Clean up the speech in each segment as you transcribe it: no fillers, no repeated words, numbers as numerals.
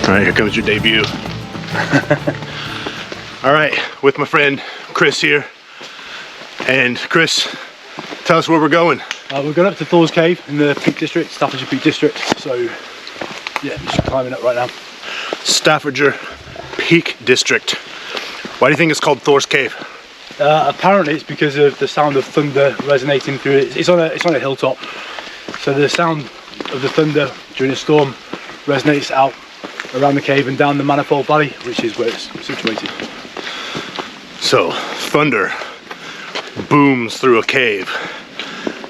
All right, here comes your debut. All right, with my friend Chris here. And Chris, tell us where we're going. We're going up to Thor's Cave in the Peak District, Staffordshire Peak District. So yeah, we're just climbing up right now. Staffordshire Peak District. Why do you think it's called Thor's Cave? Apparently it's because of the sound of thunder resonating through it. It's on a hilltop. So the sound of the thunder during a storm resonates out around the cave and down the Manifold Valley, which is where it's situated. So thunder booms through a cave,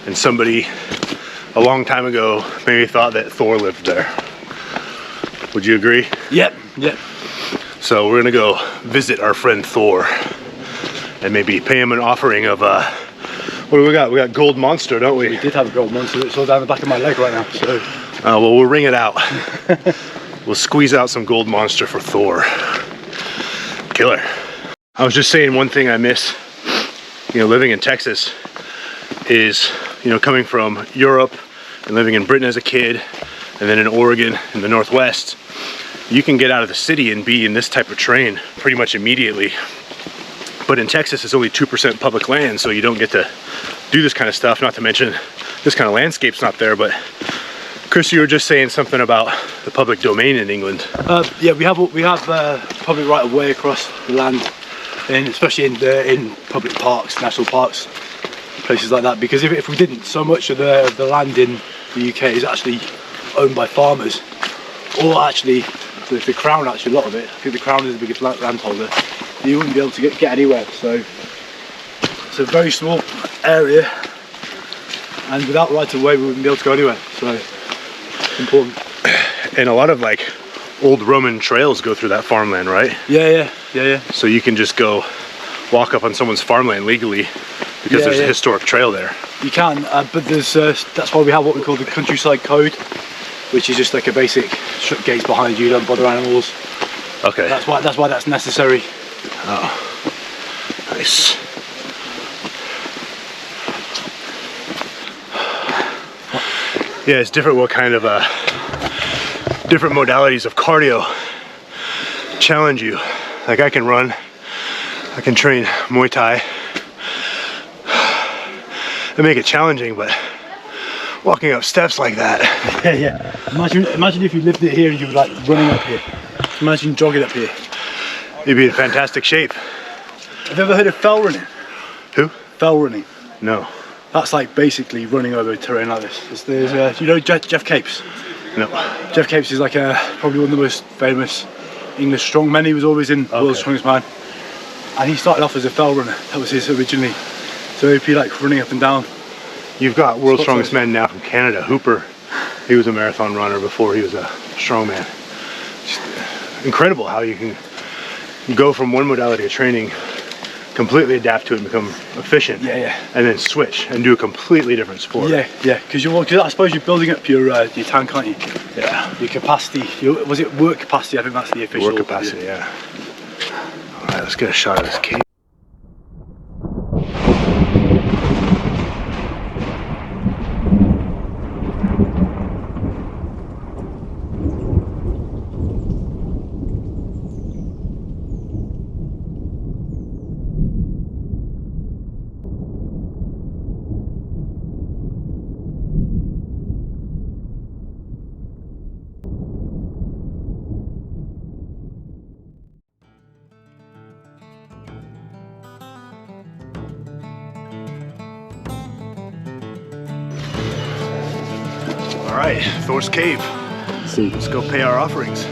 and somebody a long time ago maybe thought that Thor lived there. Would you agree? Yep. So we're gonna go visit our friend Thor and maybe pay him an offering of what do we got? We got gold monster, don't we? We did have a gold monster. It's all down the back of my leg right now. So well, we'll ring it out. We'll squeeze out some gold monster for Thor. Killer. I was just saying, one thing I miss, living in Texas is, coming from Europe and living in Britain as a kid, and then in Oregon in the Northwest, you can get out of the city and be in this type of terrain pretty much immediately. But in Texas, it's only 2% public land, so you don't get to do this kind of stuff, not to mention this kind of landscape's not there. But Chris, you were just saying something about the public domain in England. Yeah, we have public right of way across the land, and especially in public parks, national parks, places like that. Because if we didn't, so much of the land in the UK is actually owned by farmers, or actually the Crown. Actually, a lot of it. I think the Crown is the biggest landholder. You wouldn't be able to get anywhere. So it's a very small area, and without right of way, we wouldn't be able to go anywhere. So it's important. And a lot of old Roman trails go through that farmland, right? Yeah. So you can just go walk up on someone's farmland legally because there's a historic trail there. You can, but there's that's why we have what we call the countryside code, which is just like a basic shut gates behind you, don't bother animals. Okay. That's why that's necessary. Oh, nice. Yeah, it's different what kind of different modalities of cardio challenge you. Like I can run, I can train Muay Thai and make it challenging, but walking up steps like that. Yeah. Imagine if you lived it here and you were running up here. Imagine jogging up here. You'd be in fantastic shape. Have you ever heard of fell running? Who? Fell running. No. That's basically running over terrain like this. There's you know Jeff Capes? No. Jeff Capes is probably one of the most famous English strongmen. He was always in World's Strongest Man. And he started off as a fell runner. That was his originally. So he'd be running up and down. You've got World's Strongest Man now from Canada, Hooper. He was a marathon runner before he was a strongman. Just incredible how you can go from one modality of training, completely adapt to it and become efficient, and then switch and do a completely different sport. Because I suppose you're building up your tank, aren't you? Yeah. Your capacity. Was it work capacity? I think that's the official. Work capacity, yeah. All right, let's get a shot of this cave. All right, Thor's Cave. Let's go pay our offerings.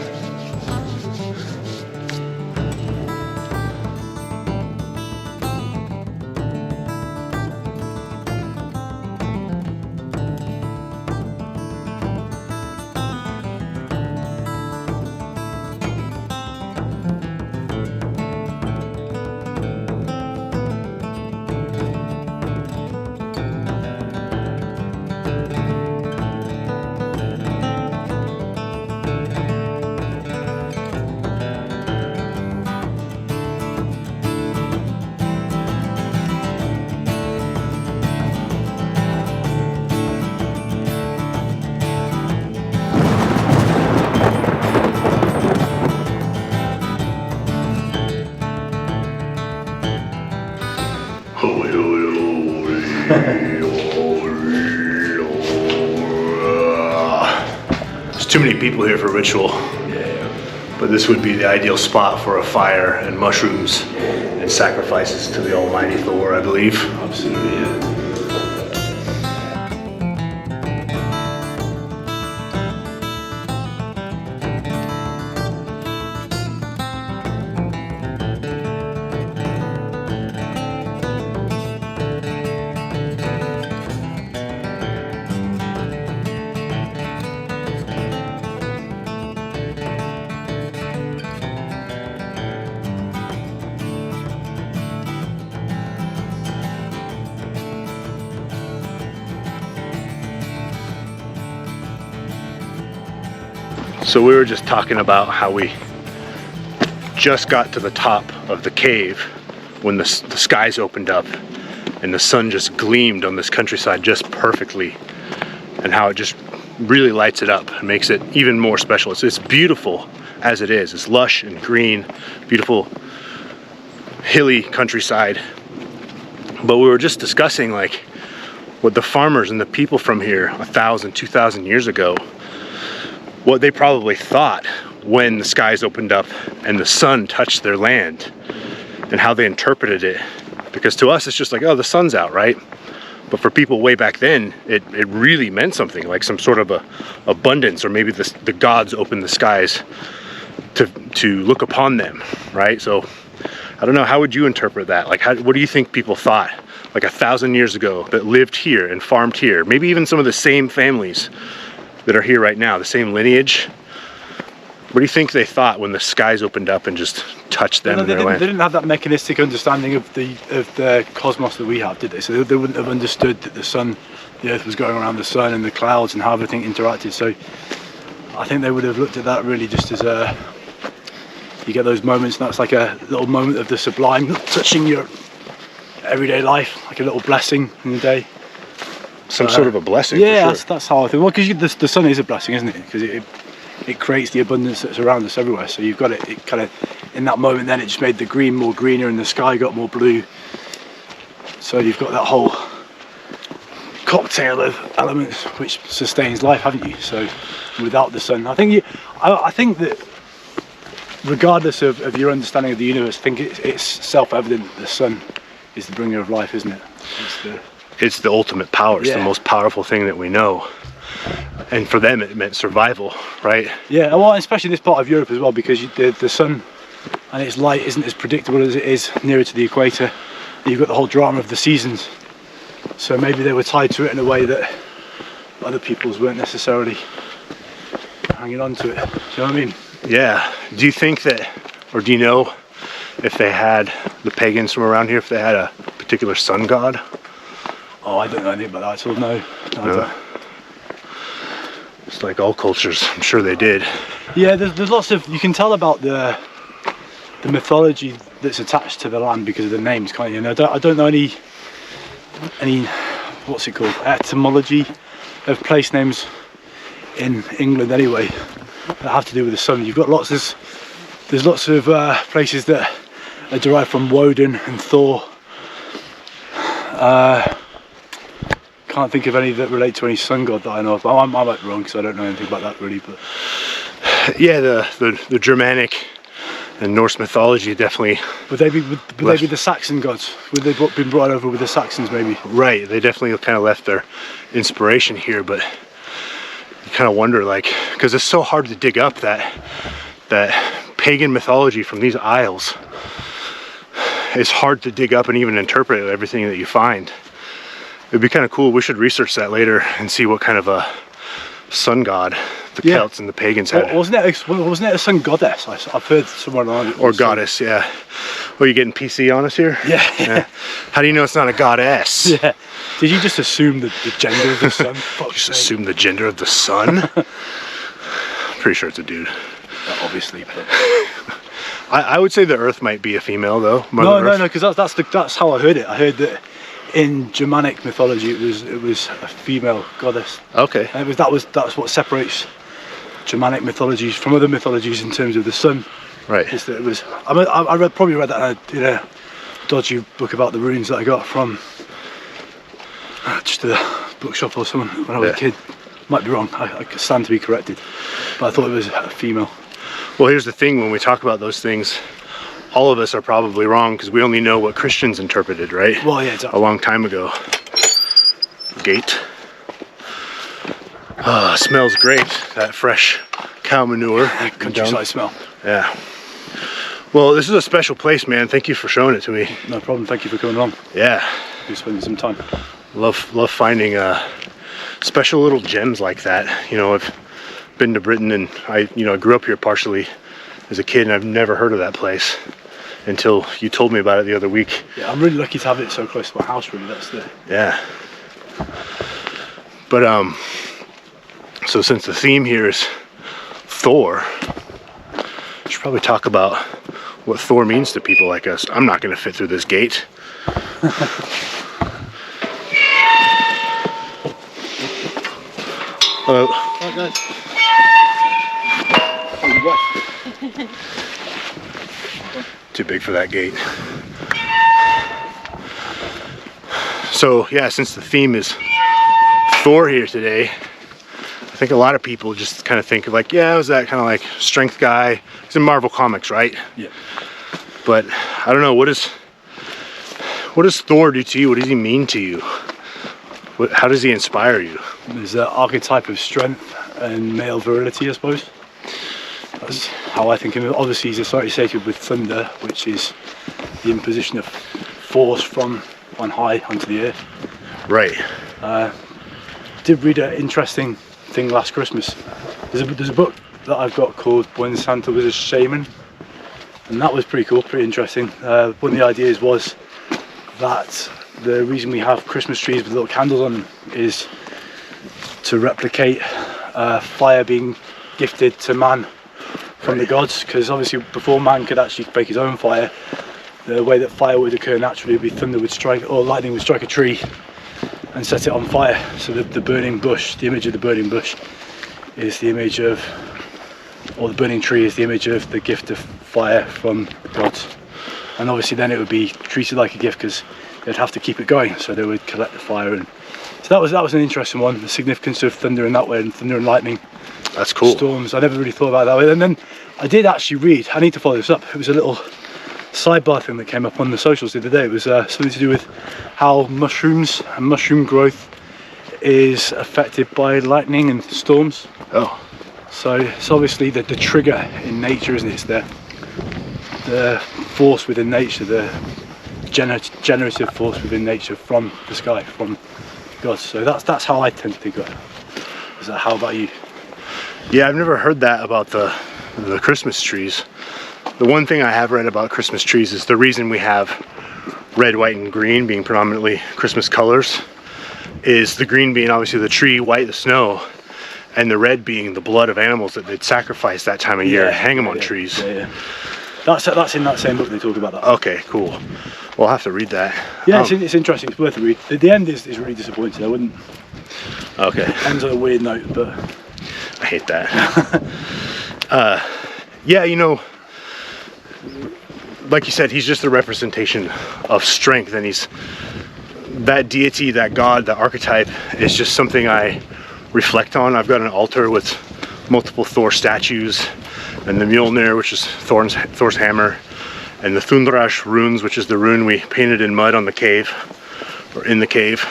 too many people here for ritual. But this would be the ideal spot for a fire and mushrooms and sacrifices to the almighty Thor, I believe. Absolutely, yeah. So we were just talking about how we just got to the top of the cave when the skies opened up and the sun just gleamed on this countryside just perfectly, and how it just really lights it up and makes it even more special. It's beautiful as it is. It's lush and green, beautiful hilly countryside. But we were just discussing like what the farmers and the people from here 1,000, 2,000 years ago, what they probably thought when the skies opened up and the sun touched their land, and how they interpreted it. Because to us it's just like, oh, the sun's out, right? But for people way back then, it really meant something, like some sort of a abundance, or maybe the gods opened the skies to look upon them, right? So I don't know, how would you interpret that? Like, what do you think people thought like 1,000 years ago that lived here and farmed here? Maybe even some of the same families that are here right now, the same lineage. What do you think they thought when the skies opened up and just touched them in their land? They didn't have that mechanistic understanding of the cosmos that we have, did they? So they wouldn't have understood that the earth was going around the sun and the clouds and how everything interacted. So I think they would have looked at that really just as you get those moments, and that's like a little moment of the sublime touching your everyday life, like a little blessing in the day. Some sort of a blessing. Yeah, for sure. that's how I think. Well, because the sun is a blessing, isn't it? Because it creates the abundance that's around us everywhere. So you've got it kind of in that moment. Then it just made the green more greener and the sky got more blue. So you've got that whole cocktail of elements which sustains life, haven't you? So without the sun, I think that regardless of your understanding of the universe, I think it's self-evident that the sun is the bringer of life, isn't it? It's the ultimate power. It's the most powerful thing that we know. And for them, it meant survival, right? Yeah, well, especially this part of Europe as well, because the sun and its light isn't as predictable as it is nearer to the equator. You've got the whole drama of the seasons. So maybe they were tied to it in a way that other peoples weren't necessarily hanging on to it. Do you know what I mean? Yeah. Do you think that, or do you know if they had, the pagans from around here, if they had a particular sun god? Oh, I don't know anything about that at all, no. I don't. It's like all cultures, I'm sure they did. Yeah, there's lots of, you can tell about the mythology that's attached to the land because of the names, can't you? And I don't know any what's it called, etymology of place names in England anyway that have to do with the sun. You've got there's lots of places that are derived from Woden and Thor. Can't think of any that relate to any sun god that I know of. I might be wrong because I don't know anything about that really. But yeah, the Germanic and Norse mythology definitely. Would they be the Saxon gods? Would they have been brought over with the Saxons maybe? Right, they definitely kind of left their inspiration here, but you kind of wonder, like, because it's so hard to dig up that pagan mythology from these isles. It's hard to dig up and even interpret everything that you find. It'd be kind of cool. We should research that later and see what kind of a sun god the Celts and the pagans had. Wasn't it a sun goddess? I've heard somewhere along it. Or goddess, yeah. Well, you getting PC on us here? Yeah. How do you know it's not a goddess? Yeah. Did you just assume the gender of the sun? Just assume the gender of the sun? I'm pretty sure it's a dude. Obviously, but I would say the Earth might be a female though. No, because that's how I heard it. I heard that in Germanic mythology it was a female goddess. Okay. And that's what separates Germanic mythologies from other mythologies in terms of the sun. Right. Is that it was. I probably read that in a dodgy book about the runes that I got from just a bookshop or something when I was a kid. Might be wrong. I stand to be corrected, but I thought it was a female. Well, here's the thing: when we talk about those things, all of us are probably wrong because we only know what Christians interpreted, right? Well, yeah, exactly. A long time ago. Gate. Smells great. That fresh cow manure. Countryside smell. Yeah. Well, this is a special place, man. Thank you for showing it to me. No problem. Thank you for coming along. Yeah. You're spending some time. Love finding special little gems like that. You know, I've been to Britain, and I grew up here partially as a kid, and I've never heard of that place until you told me about it the other week. Yeah, I'm really lucky to have it so close to my house. Really, that's the. Yeah. But so since the theme here is Thor, I should probably talk about what Thor means to people like us. I'm not going to fit through this gate. Hello. Hi guys. Too big for that gate. So yeah, since the theme is Thor here today, I think a lot of people just kind of think of like, yeah, it was that kind of like strength guy. He's in Marvel Comics, right? Yeah. But I don't know, what does Thor do to you? What does he mean to you? How does he inspire you? There's an archetype of strength and male virility, I suppose. That's how I think of him. Obviously, he's associated with thunder, which is the imposition of force from on high onto the earth. Right. Did read an interesting thing last Christmas. There's a book that I've got called When Santa Was a Shaman, and that was pretty cool, pretty interesting. One of the ideas was that the reason we have Christmas trees with little candles on them is to replicate fire being gifted to man from the gods, because obviously before man could actually make his own fire, the way that fire would occur naturally would be thunder would strike, or lightning would strike a tree and set it on fire. So the burning bush, the image of the burning bush is the image of, or the burning tree is the image of the gift of fire from the gods. And obviously then it would be treated like a gift because they'd have to keep it going, so they would collect the fire. And so that was an interesting one, the significance of thunder in that way, and thunder and lightning. That's cool. Storms. I never really thought about it that way. And then I did actually read, I need to follow this up, it was a little sidebar thing that came up on the socials the other day. It was something to do with how mushrooms and mushroom growth is affected by lightning and storms. Oh. So it's obviously the trigger in nature, isn't it? It's the force within nature, the generative force within nature from the sky, from God. So that's how I tend to think of it. Is that, how about you? Yeah, I've never heard that about the Christmas trees. The one thing I have read about Christmas trees is the reason we have red, white, and green being predominantly Christmas colors is the green being obviously the tree, white the snow, and the red being the blood of animals that they'd sacrifice that time of year and hang them on trees. Yeah. That's in that same book they talk about that. Okay, cool. Well, I'll have to read that. Yeah, it's interesting. It's worth a read. The end is really disappointing. I wouldn't. Okay. Ends on a weird note, but I hate that. Yeah, you know, like you said, he's just a representation of strength, and he's that deity, that god, that archetype is just something I reflect on. I've got an altar with multiple Thor statues, and the Mjolnir, which is Thor's hammer, and the Thundrash runes, which is the rune we painted in mud on the cave, or in the cave.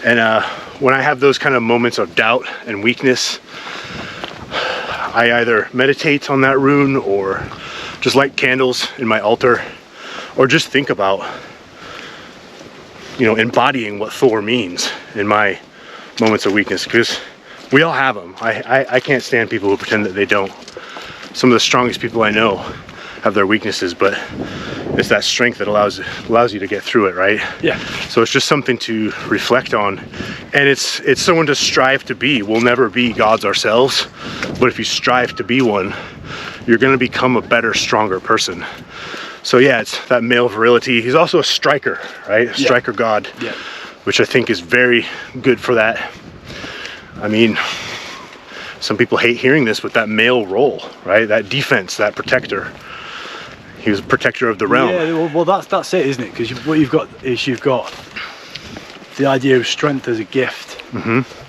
And when I have those kind of moments of doubt and weakness, I either meditate on that rune, or just light candles in my altar, or just think about, you know, embodying what Thor means in my moments of weakness, because we all have them. I can't stand people who pretend that they don't. Some of the strongest people I know have their weaknesses, but it's that strength that allows you to get through it, right? yeah. So it's just something to reflect on, and it's someone to strive to be. We'll never be gods ourselves, but if you strive to be one, you're going to become a better, stronger person. So yeah, it's that male virility. He's also a striker, right? A striker god, which I think is very good for that. I mean, some people hate hearing this, but that male role, right? That defense, that protector. He was a protector of the realm. Yeah, well that's it, isn't it? Because what you've got is you've got the idea of strength as a gift,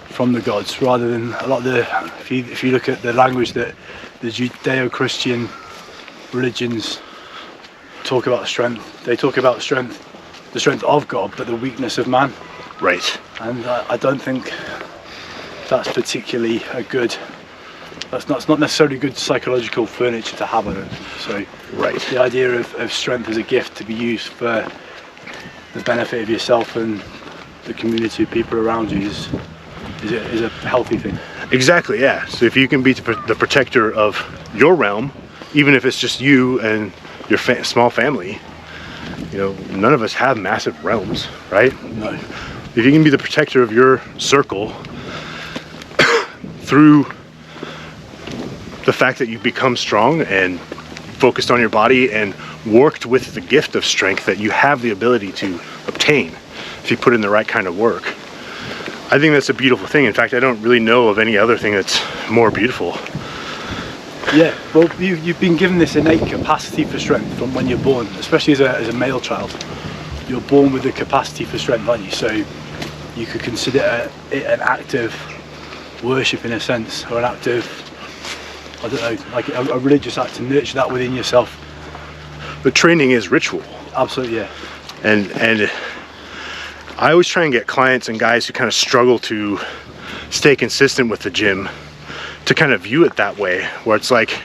from the gods, rather than a lot of the, if you look at the language that the Judeo-Christian religions talk about strength, they talk about strength, the strength of God, but the weakness of man. Right. And I don't think that's particularly a good, it's not necessarily good psychological furniture to have on it. So Right. the idea of strength as a gift to be used for the benefit of yourself and the community of people around you is a healthy thing. Exactly, yeah. So if you can be the protector of your realm, even if it's just you and your small family, you know, none of us have massive realms, right? No. If you can be the protector of your circle through the fact that you've become strong and focused on your body and worked with the gift of strength that you have the ability to obtain if you put in the right kind of work, I think that's a beautiful thing. In fact, I don't really know of any other thing that's more beautiful. Yeah, well, you've been given this innate capacity for strength from when you're born, especially as a male child. You're born with the capacity for strength, aren't you? So you could consider it an act of worship in a sense, or an act of, I don't know, like a religious act to nurture that within yourself. But training is ritual. Absolutely, yeah. And I always try and get clients and guys who kind of struggle to stay consistent with the gym to kind of view it that way, where it's like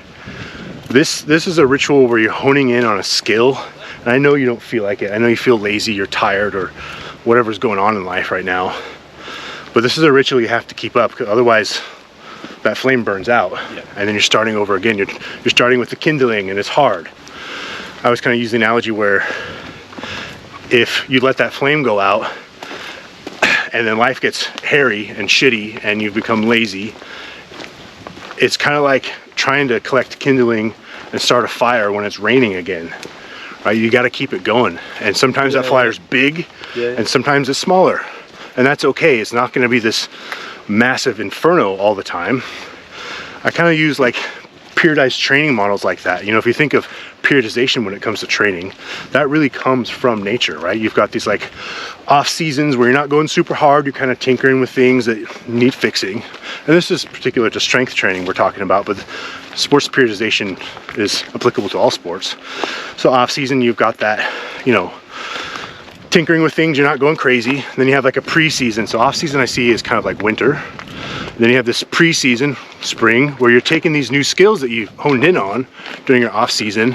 this is a ritual where you're honing in on a skill. And I know you don't feel like it. I know you feel lazy, you're tired, or whatever's going on in life right now. But this is a ritual you have to keep up, because otherwise that flame burns out. Yeah. And then you're starting over again. You're starting with the kindling, and it's hard. I always kind of use the analogy where if you let that flame go out and then life gets hairy and shitty and you've become lazy, it's kind of like trying to collect kindling and start a fire when it's raining again. Right? You got to keep it going. And sometimes that fire's big, and sometimes it's smaller. And that's okay. It's not going to be this massive inferno all the time. I kind of use like periodized training models like that. You know, if you think of periodization when it comes to training, that really comes from nature, right? You've got these like off seasons where you're not going super hard, you're kind of tinkering with things that need fixing. And this is particular to strength training we're talking about, but sports periodization is applicable to all sports. So off season, you've got that, you know, tinkering with things, you're not going crazy. Then you have like a pre-season. So off season I see is kind of like winter. Then you have this pre-season, spring, where you're taking these new skills that you've honed in on during your off season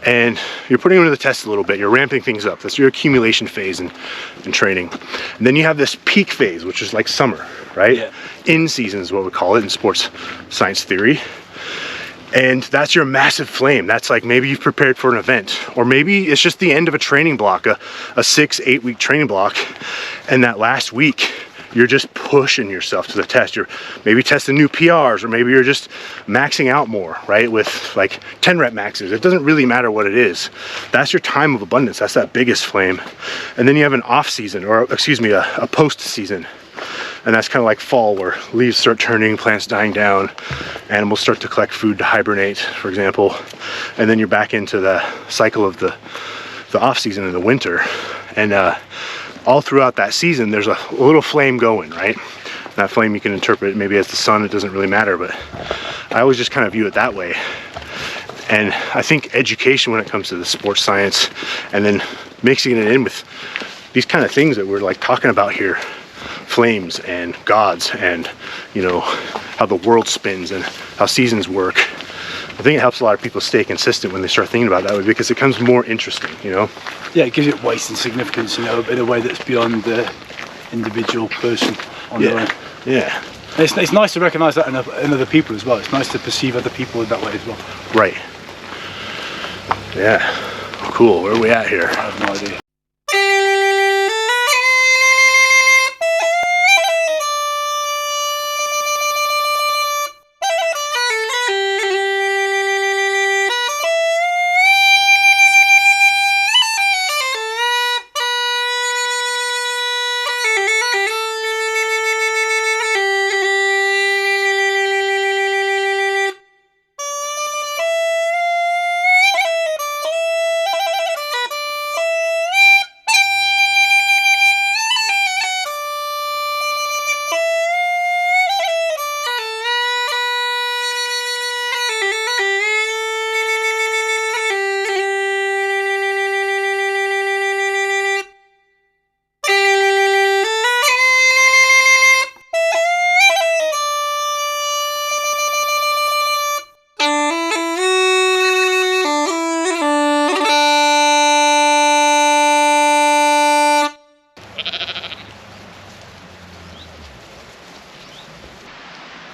and you're putting them to the test a little bit. You're ramping things up. That's your accumulation phase in training. And then you have this peak phase, which is like summer, right? Yeah. In season is what we call it in sports science theory. And that's your massive flame. That's like maybe you've prepared for an event, or maybe it's just the end of a training block, a 6-8 week training block. And that last week, you're just pushing yourself to the test. You're maybe testing new PRs, or maybe you're just maxing out more, right? With like 10 rep maxes. It doesn't really matter what it is. That's your time of abundance. That's that biggest flame. And then you have an off season, or excuse me, a post season. And that's kind of like fall, where leaves start turning, plants dying down, animals start to collect food to hibernate, for example. And then you're back into the cycle of the off season in the winter. And all throughout that season, there's a little flame going, right? That flame you can interpret maybe as the sun, it doesn't really matter, but I always just kind of view it that way. And I think education when it comes to the sports science, and then mixing it in with these kind of things that we're like talking about here, flames and gods, and you know, how the world spins and how seasons work. I think it helps a lot of people stay consistent when they start thinking about it that way, because it becomes more interesting, you know? Yeah, it gives it weight and significance, you know, in a way that's beyond the individual person on their own. Yeah. It's nice to recognise that in other people as well. It's nice to perceive other people in that way as well. Right. Yeah. Cool. Where are we at here? I have no idea.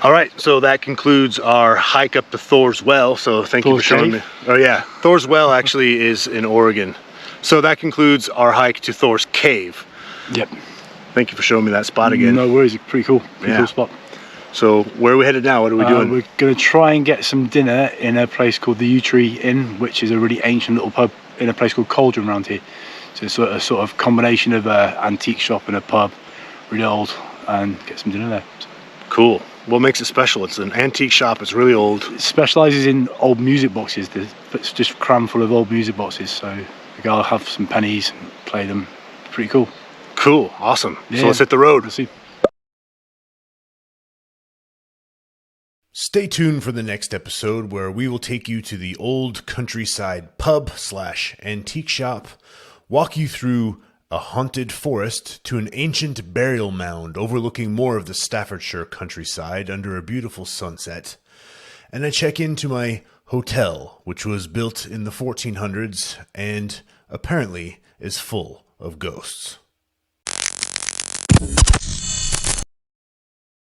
All right, so that concludes our hike up to Thor's Well. So thank you for showing me. Oh yeah, Thor's Well actually is in Oregon. So that concludes our hike to Thor's Cave. Yep. Thank you for showing me that spot again. No worries, pretty cool. Cool spot. So where are we headed now? What are we doing? We're going to try and get some dinner in a place called the Yew Tree Inn, which is a really ancient little pub in a place called Cauldron around here. So it's a sort of combination of an antique shop and a pub, really old, and get some dinner there. Cool. What makes it special? It's an antique shop. It's really old. It specialises in old music boxes. It's just crammed full of old music boxes. So the guy will have some pennies and play them. Pretty cool. Cool. Awesome. Yeah. So let's hit the road. Let's see. Stay tuned for the next episode where we will take you to the old countryside pub/antique shop, walk you through a haunted forest to an ancient burial mound overlooking more of the Staffordshire countryside under a beautiful sunset, and I check into my hotel, which was built in the 1400s and apparently is full of ghosts.